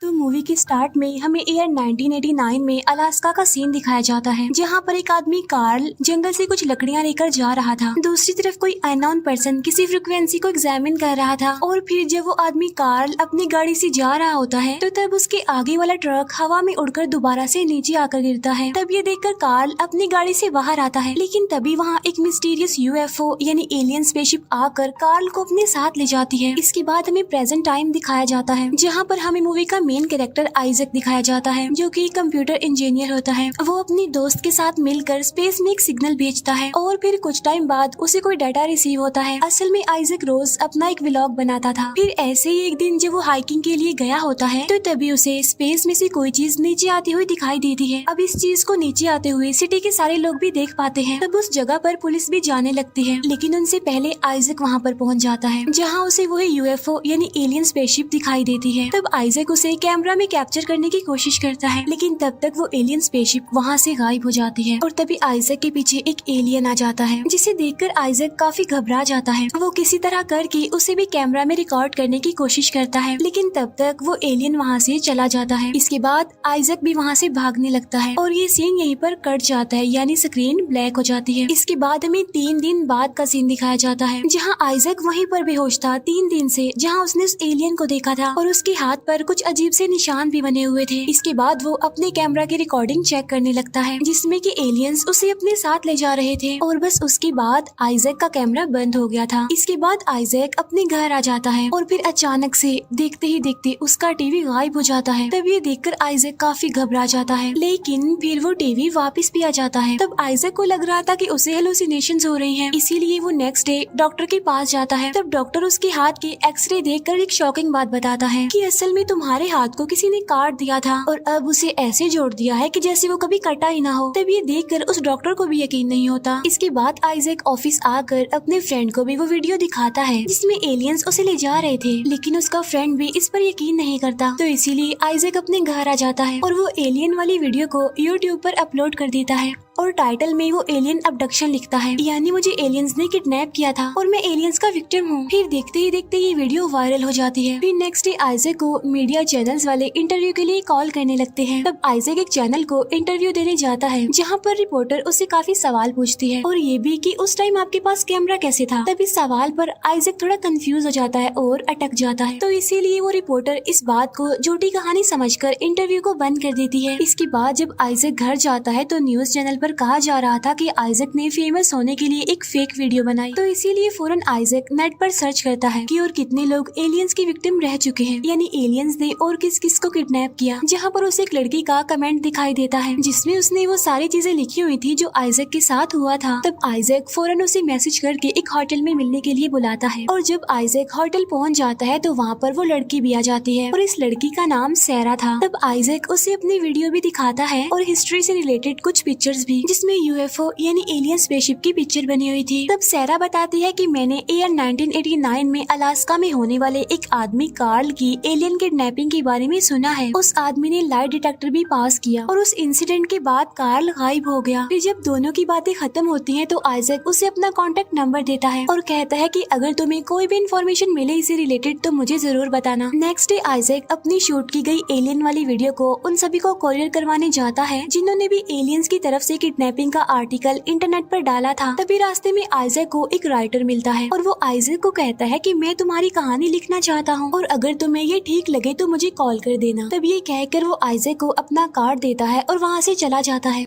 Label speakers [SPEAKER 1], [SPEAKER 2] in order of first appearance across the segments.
[SPEAKER 1] तो मूवी के स्टार्ट में हमें ईयर 1989 में अलास्का का सीन दिखाया जाता है, जहाँ पर एक आदमी कार्ल जंगल से कुछ लकड़ियाँ लेकर जा रहा था। दूसरी तरफ कोई अननोन पर्सन किसी फ्रीक्वेंसी को एग्जामिन कर रहा था और फिर जब वो आदमी कार्ल अपनी गाड़ी से जा रहा होता है तो तब उसके आगे वाला ट्रक हवा में उड़कर दोबारा से नीचे आकर गिरता है। तब ये देखकर कार्ल अपनी गाड़ी से बाहर आता है, लेकिन तभी वहाँ एक मिस्टीरियस यूएफओ यानी एलियन स्पेसशिप आकर कार्ल को अपने साथ ले जाती है। इसके बाद हमें प्रेजेंट टाइम दिखाया जाता है, जहाँ पर हमें मूवी का मेन कैरेक्टर आइजक दिखाया जाता है, जो कि कंप्यूटर इंजीनियर होता है। वो अपनी दोस्त के साथ मिलकर स्पेस में एक सिग्नल भेजता है और फिर कुछ टाइम बाद उसे कोई डाटा रिसीव होता है। असल में आइजक रोज अपना एक व्लॉग बनाता था। फिर ऐसे ही एक दिन जब वो हाइकिंग के लिए गया होता है तो तभी उसे स्पेस में से कोई चीज नीचे आती हुई दिखाई देती है। अब इस चीज को नीचे आते हुए सिटी के सारे लोग भी देख पाते हैं। तब उस जगह पर पुलिस भी जाने लगती है, लेकिन उनसे पहले आइजक वहाँ पर पहुँच जाता है, जहाँ उसे वही यूएफओ यानी एलियन स्पेसशिप दिखाई देती है। तब आइजक उसे कैमरा में कैप्चर करने की कोशिश करता है, लेकिन तब तक वो एलियन स्पेसशिप वहाँ से गायब हो जाती है और तभी आइजक के पीछे एक एलियन आ जाता है, जिसे देखकर आइजक काफी घबरा जाता है। वो किसी तरह करके उसे भी कैमरा में रिकॉर्ड करने की कोशिश करता है, लेकिन तब तक वो एलियन वहाँ से चला जाता है। इसके बाद आइजक भी वहाँ से भागने लगता है और ये सीन यहीं पर कट जाता है, यानी स्क्रीन ब्लैक हो जाती है। इसके बाद हमें 3 दिन बाद का सीन दिखाया जाता है, जहाँ आइजक वहीं पर बेहोश था 3 दिन से, जहाँ उसने उस एलियन को देखा था और उसके हाथ पर कुछ अजीब से निशान भी बने हुए थे। इसके बाद वो अपने कैमरा की रिकॉर्डिंग चेक करने लगता है, जिसमें कि एलियंस उसे अपने साथ ले जा रहे थे और बस उसके बाद आइजक का कैमरा बंद हो गया था। इसके बाद आइजक अपने घर आ जाता है और फिर अचानक से देखते ही देखते उसका टीवी गायब हो जाता है। तब ये देखकर आइजक काफी घबरा जाता है, लेकिन फिर वो टीवी वापस भी आ जाता है। तब आइजक को लग रहा था कि उसे हेलुसिनेशंस हो रही हैं, इसीलिए वो नेक्स्ट डे डॉक्टर के पास जाता है। तब डॉक्टर उसके हाथ के एक्सरे देखकर एक शॉकिंग बात बताता है कि असल में तुम्हारे हाथ को किसी ने काट दिया था और अब उसे ऐसे जोड़ दिया है कि जैसे वो कभी कटा ही ना हो। तब ये देखकर उस डॉक्टर को भी यकीन नहीं होता। इसके बाद आइजक ऑफिस आकर अपने फ्रेंड को भी वो वीडियो दिखाता है जिसमें एलियंस उसे ले जा रहे थे, लेकिन उसका फ्रेंड भी इस पर यकीन नहीं करता। तो इसीलिए आइजक अपने घर आ जाता है और वो एलियन वाली वीडियो को यूट्यूब पर अपलोड कर देता है और टाइटल में वो एलियन अबडक्शन लिखता है, यानी मुझे एलियंस ने किडनैप किया था और मैं एलियंस का विक्टिम हूँ। फिर देखते ही देखते ये वीडियो वायरल हो जाती है। फिर नेक्स्ट डे आइजक को मीडिया चैनल्स वाले इंटरव्यू के लिए कॉल करने लगते हैं। तब आइजक एक चैनल को इंटरव्यू देने जाता है, जहाँ पर रिपोर्टर उससे काफी सवाल पूछती है और ये भी कि उस टाइम आपके पास कैमरा कैसे था। तब इस सवाल पर आइजक थोड़ा कंफ्यूज हो जाता है और अटक जाता है, तो इसीलिए वो रिपोर्टर इस बात को झूठी कहानी समझकर इंटरव्यू को बंद कर देती है। इसके बाद जब आइजक घर जाता है तो न्यूज चैनल पर कहा जा रहा था कि आइजक ने फेमस होने के लिए एक फेक वीडियो बनाई। तो इसीलिए फौरन आइजक नेट पर सर्च करता है कि और कितने लोग एलियंस की विक्टिम रह चुके हैं, यानी एलियंस ने और किस किस को किडनैप किया। जहाँ पर उसे एक लड़की का कमेंट दिखाई देता है जिसमें उसने वो सारी चीजें लिखी हुई थी जो आइजक के साथ हुआ था। तब आइजक फौरन उसे मैसेज करके एक होटल में मिलने के लिए बुलाता है और जब आइजक होटल पहुँच जाता है तो वहाँ पर वो लड़की भी आ जाती है और इस लड़की का नाम सैरा था। तब आइजक उसे अपनी वीडियो भी दिखाता है और हिस्ट्री से रिलेटेड कुछ पिक्चर्स भी, जिसमें यूएफओ यानी एलियन स्पेसशिप की पिक्चर बनी हुई थी। तब सैरा बताती है कि मैंने ईयर 1989 में अलास्का में होने वाले एक आदमी कार्ल की एलियन किडनैपिंग के बारे में सुना है। उस आदमी ने लाइट डिटेक्टर भी पास किया और उस इंसिडेंट के बाद कार्ल गायब हो गया। फिर जब दोनों की बातें खत्म होती हैं तो आइजक उसे अपना कॉन्टेक्ट नंबर देता है और कहता है कि अगर तुम्हें कोई भी इन्फॉर्मेशन मिले इसे रिलेटेड तो मुझे जरूर बताना। नेक्स्ट डे आइजक अपनी शूट की गई एलियन वाली वीडियो को उन सभी को कोरियर करवाने जाता है जिन्होंने भी एलियंस की तरफ से किडनैपिंग का आर्टिकल इंटरनेट पर डाला था। तभी रास्ते में आइजक को एक राइटर मिलता है और वो आइजक को कहता है कि मैं तुम्हारी कहानी लिखना चाहता हूँ और अगर तुम्हें ये ठीक लगे तो मुझे कॉल कर देना। तब ये कहकर वो आइजक को अपना कार्ड देता है और वहाँ से चला जाता है।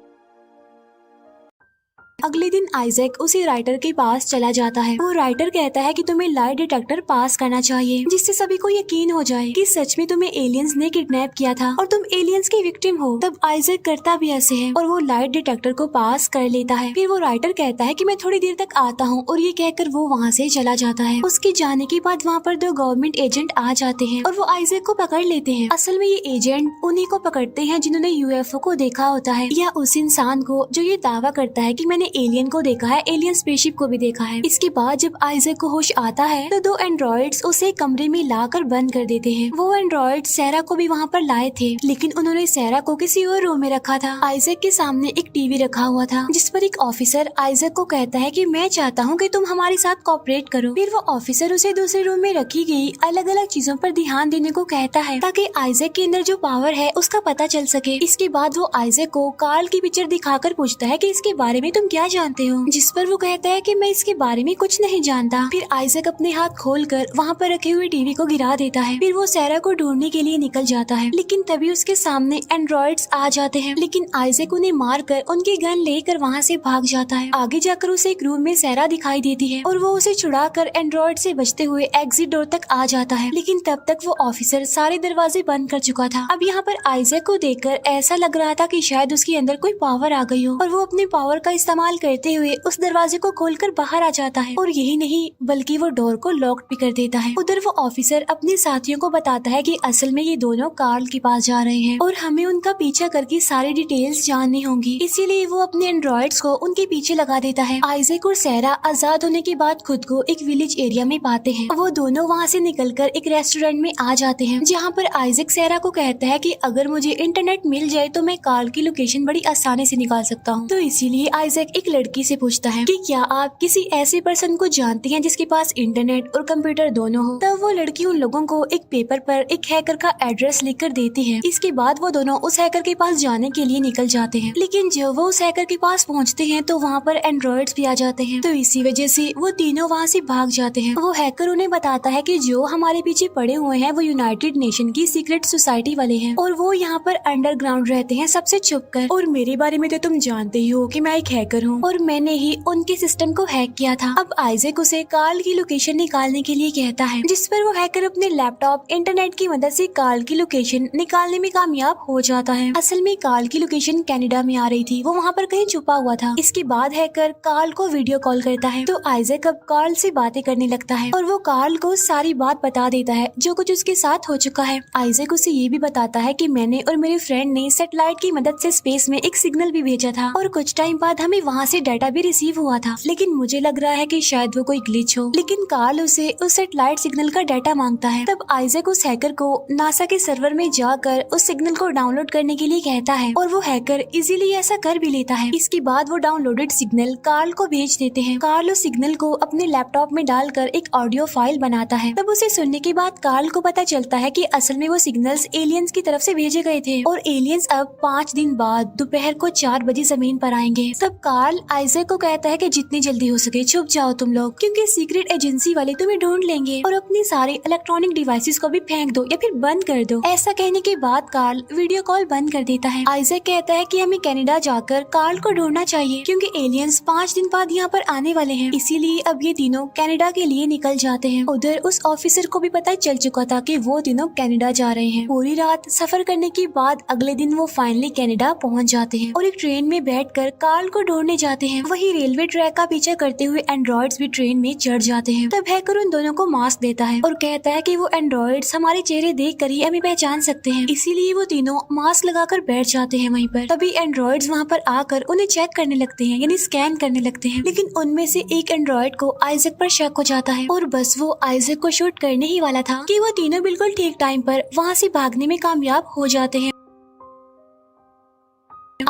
[SPEAKER 1] अगले दिन आइजक उसी राइटर के पास चला जाता है। वो राइटर कहता है कि तुम्हें लाइट डिटेक्टर पास करना चाहिए जिससे सभी को यकीन हो जाए कि सच में तुम्हें एलियंस ने किडनैप किया था और तुम एलियंस की विक्टिम हो। तब आइजक करता भी ऐसे है और वो लाइट डिटेक्टर को पास कर लेता है। फिर वो राइटर कहता है कि मैं थोड़ी देर तक आता हूँ और ये कहकर वो वहाँ से चला जाता है। उसके जाने के बाद वहाँ पर 2 गवर्नमेंट एजेंट आ जाते हैं और वो आइजक को पकड़ लेते हैं। असल में ये एजेंट उन्हीं को पकड़ते हैं जिन्होंने यूएफओ को देखा होता है या उस इंसान को जो ये दावा करता है कि मैंने उसने एलियन को देखा है, एलियन स्पेसशिप को भी देखा है। इसके बाद जब आइजैक को होश आता है तो 2 एंड्रॉइड्स उसे कमरे में लाकर बंद कर देते हैं। वो एंड्रॉइड सैरा को भी वहाँ पर लाए थे, लेकिन उन्होंने सैरा को किसी और रूम में रखा था। आइजैक के सामने एक टीवी रखा हुआ था जिस पर एक ऑफिसर आइजैक को कहता है कि मैं चाहता हूँ कि तुम हमारे साथ कोऑपरेट करो। फिर वो ऑफिसर उसे दूसरे रूम में रखी गई अलग अलग चीजों पर ध्यान देने को कहता है ताकि आइजैक के अंदर जो पावर है उसका पता चल सके। इसके बाद वो आइजैक को कार्ल की पिक्चर दिखाकर पूछता है कि इसके बारे में तुम क्या जानते हो, जिस पर वो कहता है कि मैं इसके बारे में कुछ नहीं जानता। फिर आइजैक अपने हाथ खोलकर वहाँ पर रखे हुए टीवी को गिरा देता है। फिर वो सैरा को ढूंढने के लिए निकल जाता है, लेकिन तभी उसके सामने एंड्रॉइड्स आ जाते हैं। लेकिन आइजैक उन्हें मारकर उनकी गन लेकर वहाँ से भाग जाता है। आगे जाकर उसे एक रूम में सैरा दिखाई देती है और वो उसे छुड़ाकर एंड्रॉइड से बचते हुए एग्जिट डोर तक आ जाता है, लेकिन तब तक वो ऑफिसर सारे दरवाजे बंद कर चुका था। अब यहाँ पर आइजैक को देखकर ऐसा लग रहा था कि शायद उसके अंदर कोई पावर आ गई हो और वो अपने पावर का इस्तेमाल करते हुए उस दरवाजे को खोलकर बाहर आ जाता है। और यही नहीं बल्कि वो डोर को लॉक भी कर देता है। उधर वो ऑफिसर अपने साथियों को बताता है कि असल में ये दोनों कार्ल के पास जा रहे हैं और हमें उनका पीछा करके सारी डिटेल्स जाननी होंगी, इसीलिए वो अपने एंड्रॉइड्स को उनके पीछे लगा देता है। आइजैक और सैरा आजाद होने के बाद खुद को एक विलेज एरिया में पाते हैं। वो दोनों वहाँ से निकलकर एक रेस्टोरेंट में आ जाते हैं, जहाँ पर आइजैक सैरा को कहता है कि अगर मुझे इंटरनेट मिल जाए तो मैं कार्ल की लोकेशन बड़ी आसानी से निकाल सकता हूँ। तो इसीलिए आइजैक एक लड़की से पूछता है कि क्या आप किसी ऐसे पर्सन को जानती हैं जिसके पास इंटरनेट और कंप्यूटर दोनों हो। तब वो लड़की उन लोगों को एक पेपर पर एक हैकर का एड्रेस लिखकर देती है। इसके बाद वो दोनों उस हैकर के पास जाने के लिए निकल जाते हैं, लेकिन जब वो उस हैकर के पास पहुँचते हैं तो वहाँ पर एंड्रॉइड्स भी आ जाते हैं। तो इसी वजह से वो तीनों वहाँ से भाग जाते हैं। वो हैकर उन्हें बताता है कि जो हमारे पीछे पड़े हुए हैं वो यूनाइटेड नेशन की सीक्रेट सोसाइटी वाले हैं और वो यहाँ पर अंडरग्राउंड रहते हैं सबसे छुपकर। और मेरे बारे में तो तुम जानते ही हो कि मैं एक हैकर हूँ और मैंने ही उनके सिस्टम को हैक किया था। अब आइजैक उसे कार्ल की लोकेशन निकालने के लिए कहता है, जिस पर वो हैकर अपने लैपटॉप इंटरनेट की मदद से कार्ल की लोकेशन निकालने में कामयाब हो जाता है। असल में कार्ल की लोकेशन कनाडा में आ रही थी, वो वहाँ पर कहीं छुपा हुआ था। इसके बाद हैकर कार्ल को वीडियो कॉल करता है तो आइजैक अब कार्ल से बातें करने लगता है और वो कार्ल को सारी बात बता देता है जो कुछ उसके साथ हो चुका है। आइजैक उसे ये भी बताता है कि मैंने और मेरे फ्रेंड ने सैटेलाइट की मदद से स्पेस में एक सिग्नल भी भेजा था और कुछ टाइम बाद हमें वहाँ से डाटा भी रिसीव हुआ था, लेकिन मुझे लग रहा है कि शायद वो कोई ग्लिच हो। लेकिन कार्ल उसे उस सैटेलाइट सिग्नल का डाटा मांगता है। तब आइजैक उस हैकर को नासा के सर्वर में जाकर उस सिग्नल को डाउनलोड करने के लिए कहता है और वो हैकर इजीली ऐसा कर भी लेता है। इसके बाद वो डाउनलोडेड सिग्नल कार्ल को भेज देते हैं। कार्ल उस सिग्नल को अपने लैपटॉप में डालकर एक ऑडियो फाइल बनाता है। तब उसे सुनने के बाद कार्ल को पता चलता है कि असल में वो सिग्नल्स एलियंस की तरफ से भेजे गए थे और एलियंस अब 5 दिन बाद दोपहर को 4 बजे जमीन पर आएंगे। तब कार्ल आइजैक को कहता है कि जितनी जल्दी हो सके छुप जाओ तुम लोग, क्योंकि सीक्रेट एजेंसी वाले तुम्हें ढूंढ लेंगे और अपनी सारे इलेक्ट्रॉनिक डिवाइसेस को भी फेंक दो या फिर बंद कर दो। ऐसा कहने के बाद कार्ल वीडियो कॉल बंद कर देता है। आइजैक कहता है कि हमें कनाडा जाकर कार्ल को ढूंढना चाहिए क्योंकि एलियंस 5 दिन बाद यहाँ पर आने वाले हैं। इसीलिए अब ये तीनों कनाडा के लिए निकल जाते हैं। उधर उस ऑफिसर को भी पता चल चुका था कि वो तीनों कनाडा जा रहे हैं। पूरी रात सफर करने के बाद अगले दिन वो फाइनली कनाडा पहुँच जाते हैं और एक ट्रेन में बैठकर कार्ल को ढूंढने जाते हैं। वही रेलवे ट्रैक का पीछा करते हुए एंड्रॉइड्स भी ट्रेन में चढ़ जाते हैं। तब हैकर उन दोनों को मास्क देता है और कहता है कि वो एंड्रॉइड्स हमारे चेहरे देख कर ही हमें पहचान सकते हैं, इसीलिए वो तीनों मास्क लगाकर बैठ जाते हैं वहीं पर। तभी एंड्रॉइड्स वहाँ पर आकर उन्हें चेक करने लगते हैं, यानी स्कैन करने लगते हैं। लेकिन उनमें से एक एंड्रॉइड को आइजैक पर शक हो जाता है और बस वो आइजैक को शूट करने ही वाला था कि वो तीनों बिल्कुल ठीक टाइम पर वहाँ से भागने में कामयाब हो जाते हैं।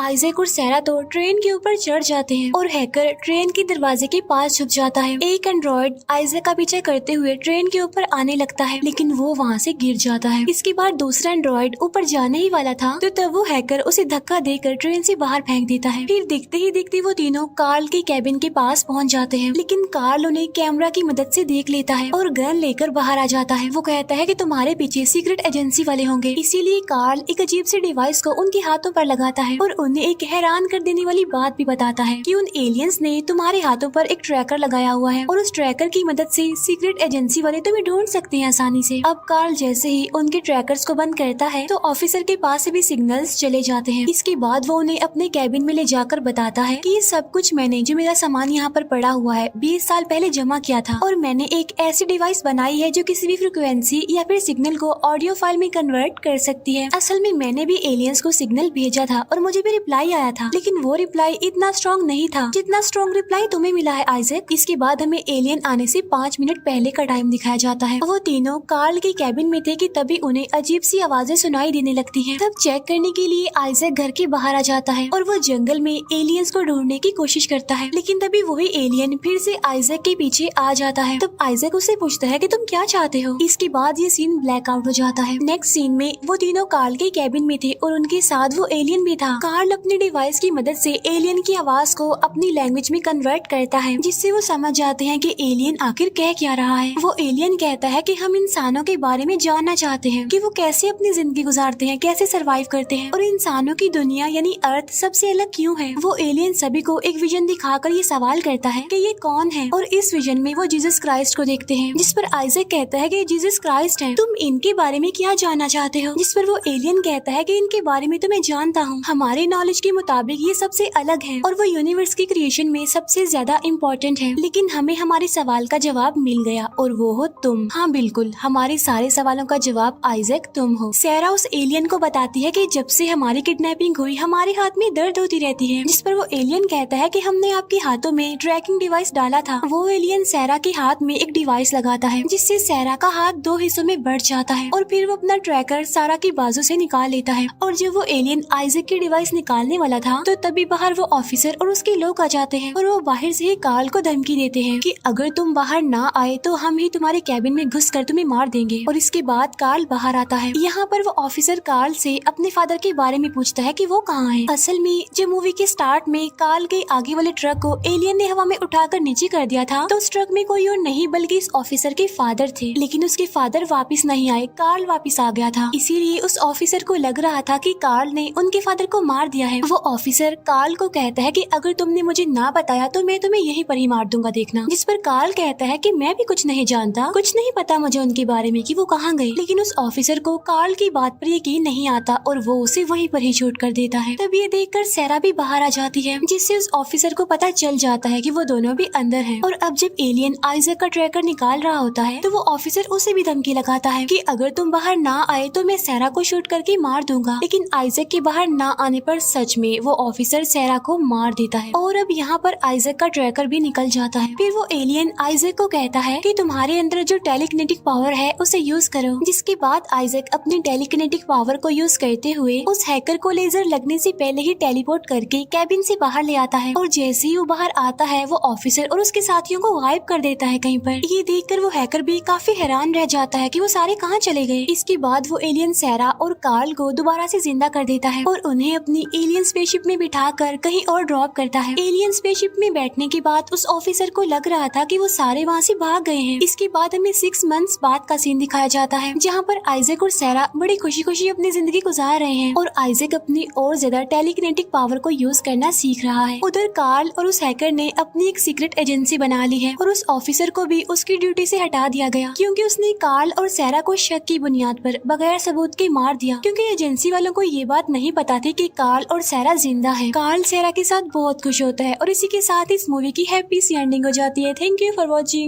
[SPEAKER 1] आइजैक और सैरा तो ट्रेन के ऊपर चढ़ जाते हैं और हैकर ट्रेन के दरवाजे के पास छुप जाता है। एक एंड्रॉइड आइजैक का पीछा करते हुए ट्रेन के ऊपर आने लगता है, लेकिन वो वहाँ से गिर जाता है। इसके बाद दूसरा एंड्रॉइड ऊपर जाने ही वाला था तो तब वो हैकर उसे धक्का देकर ट्रेन से बाहर फेंक देता है। फिर देखते ही देखते वो तीनों कार्ल के कैबिन के पास पहुँच जाते हैं, लेकिन कार्ल उन्हें कैमरा की मदद से देख लेता है और गन लेकर बाहर आ जाता है। वो कहता है कि तुम्हारे पीछे सीक्रेट एजेंसी वाले होंगे, इसीलिए कार्ल एक अजीब से डिवाइस को उनके हाथों पर लगाता है और उन्हें एक हैरान कर देने वाली बात भी बताता है कि उन एलियंस ने तुम्हारे हाथों पर एक ट्रैकर लगाया हुआ है और उस ट्रैकर की मदद से सीक्रेट एजेंसी वाले तुम्हें ढूंढ सकते हैं आसानी से। अब कार्ल जैसे ही उनके ट्रैकर्स को बंद करता है तो ऑफिसर के पास से भी सिग्नल्स चले जाते हैं। इसके बाद वो उन्हें अपने कैबिन में ले जाकर बताता है कि ये सब कुछ मैंने जो मेरा सामान यहाँ पर पड़ा हुआ है 20 साल पहले जमा किया था और मैंने एक ऐसी डिवाइस बनाई है जो किसी भी फ्रिक्वेंसी या फिर सिग्नल को ऑडियो फाइल में कन्वर्ट कर सकती है। असल में मैंने भी एलियंस को सिग्नल भेजा था और मुझे भी रिप्लाई आया था, लेकिन वो रिप्लाई इतना स्ट्रॉन्ग नहीं था जितना स्ट्रॉन्ग रिप्लाई तुम्हें मिला है आइजैक। इसके बाद हमें एलियन आने से 5 मिनट पहले का टाइम दिखाया जाता है। वो तीनों कार्ल के कैबिन में थे कि तभी उन्हें अजीब सी आवाजें सुनाई देने लगती हैं। तब चेक करने के लिए आइजैक घर के बाहर आ जाता है और वो जंगल में एलियंस को ढूंढने की कोशिश करता है, लेकिन तभी वही एलियन फिर से आइजैक के पीछे आ जाता है। तब आइजैक उससे पूछता है कि तुम क्या चाहते हो। इसके बाद ये सीन ब्लैक आउट हो जाता है। नेक्स्ट सीन में वो तीनों कार्ल के कैबिन में थे और उनके साथ वो एलियन भी था। कार्ल अपने डिवाइस की मदद से एलियन की आवाज को अपनी लैंग्वेज में कन्वर्ट करता है, जिससे वो समझ जाते हैं कि एलियन आखिर कह क्या रहा है। वो एलियन कहता है कि हम इंसानों के बारे में जानना चाहते हैं कि वो कैसे अपनी जिंदगी गुजारते हैं, कैसे सरवाइव करते हैं और इंसानों की दुनिया यानी अर्थ सबसे अलग क्यों है। वो एलियन सभी को एक विजन दिखाकर ये सवाल करता है कि ये कौन है, और इस विजन में वो जीसस क्राइस्ट को देखते हैं, जिस पर आइजैक कहता है कि जीसस क्राइस्ट है, तुम इनके बारे में क्या जानना चाहते हो। जिस पर वो एलियन कहता है कि इनके बारे में तो मैं जानता हूँ, हमारे नॉलेज के मुताबिक ये सबसे अलग है और वो यूनिवर्स की क्रिएशन में सबसे ज्यादा इम्पोर्टेंट है, लेकिन हमें हमारे सवाल का जवाब मिल गया और वो हो तुम। हाँ बिल्कुल, हमारे सारे सवालों का जवाब आइजैक तुम हो। सैरा उस एलियन को बताती है कि जब से हमारी किडनैपिंग हुई हमारे हाथ में दर्द होती रहती है, जिस पर वो एलियन कहता है कि हमने आपके हाथों में ट्रैकिंग डिवाइस डाला था। वो एलियन सैरा के हाथ में एक डिवाइस लगाता है, जिससे सैरा का हाथ 2 हिस्सों में बढ़ जाता है और फिर वो अपना ट्रैकर सारा की बाजू से निकाल लेता है। और जब वो एलियन आइजैक की डिवाइस निकालने वाला था तो तभी बाहर वो ऑफिसर और उसके लोग आ जाते हैं और वो बाहर से ही कार्ल को धमकी देते हैं कि अगर तुम बाहर ना आए तो हम ही तुम्हारे कैबिन में घुस कर तुम्हें मार देंगे। और इसके बाद कार्ल बाहर आता है। यहाँ पर वो ऑफिसर कार्ल से अपने फादर के बारे में पूछता है कि वो कहाँ है। असल में जब मूवी के स्टार्ट में कार्ल के आगे वाले ट्रक को एलियन ने हवा में उठाकर नीचे कर दिया था तो उस ट्रक में कोई और नहीं बल्कि इस ऑफिसर के फादर थे, लेकिन उसके फादर वापिस नहीं आए, कार्ल वापिस आ गया था। इसीलिए उस ऑफिसर को लग रहा था कि कार्ल ने उनके फादर को मार दिया है। वो ऑफिसर कार्ल को कहता है कि अगर तुमने मुझे ना बताया तो मैं तुम्हें यहीं पर ही मार दूंगा देखना। जिस पर कार्ल कहता है कि मैं भी कुछ नहीं जानता, कुछ नहीं पता मुझे उनके बारे में कि वो कहाँ गए। लेकिन उस ऑफिसर को कार्ल की बात पर यकीन नहीं आता और वो उसे वहीं पर ही शूट कर देता है। तब ये देखकर सैरा भी बाहर आ जाती है, जिससे उस ऑफिसर को पता चल जाता है कि वो दोनों भी अंदर हैं। और अब जब एलियन आइजैक का ट्रैकर निकाल रहा होता है तो वो ऑफिसर उसे भी धमकी लगाता है कि अगर तुम बाहर ना आए तो मैं सैरा को शूट करके मार दूंगा। लेकिन आइजैक के बाहर ना आने पर सच में वो ऑफिसर सैरा को मार देता है और अब यहाँ पर आइजैक का ट्रैकर भी निकल जाता है। फिर वो एलियन आइजैक को कहता है कि तुम्हारे अंदर जो टेलीकिनेटिक पावर है उसे यूज करो। जिसके बाद आइजैक अपनी टेलीकिनेटिक पावर को यूज करते हुए उस हैकर को लेजर लगने से पहले ही टेलीपोर्ट करके कैबिन से बाहर ले आता है और जैसे ही वो बाहर आता है वो ऑफिसर और उसके साथियों को गायब कर देता है कहीं पर। ये देखकर वो हैकर भी काफी हैरान रह जाता है कि वो सारे कहाँ चले गए। इसके बाद वो एलियन सैरा और कार्ल को दोबारा से जिंदा कर देता है और उन्हें अपनी एलियन स्पेसशिप में बिठाकर कहीं और ड्रॉप करता है। एलियन स्पेसशिप में बैठने के बाद उस ऑफिसर को लग रहा था कि वो सारे वहाँ से भाग गए हैं। इसके बाद हमें 6 मंथ्स बाद का सीन दिखाया जाता है, जहाँ पर आइजैक और सैरा बड़ी खुशी खुशी अपनी जिंदगी गुजार रहे हैं और आइजैक अपनी और ज्यादा टेलीकिनेटिक पावर को यूज करना सीख रहा है। उधर कार्ल और उस हैकर ने अपनी एक सीक्रेट एजेंसी बना ली है और उस ऑफिसर को भी उसकी ड्यूटी से हटा दिया गया क्योंकि उसने कार्ल और सैरा को शक की बुनियाद पर बगैर सबूत के मार दिया, क्योंकि एजेंसी वालों को ये बात नहीं पता थी कि कार्ल और सैरा जिंदा है। कार्ल सैरा के साथ बहुत खुश होता है और इसी के साथ इस मूवी की हैप्पी सी एंडिंग हो जाती है। Thank you for watching.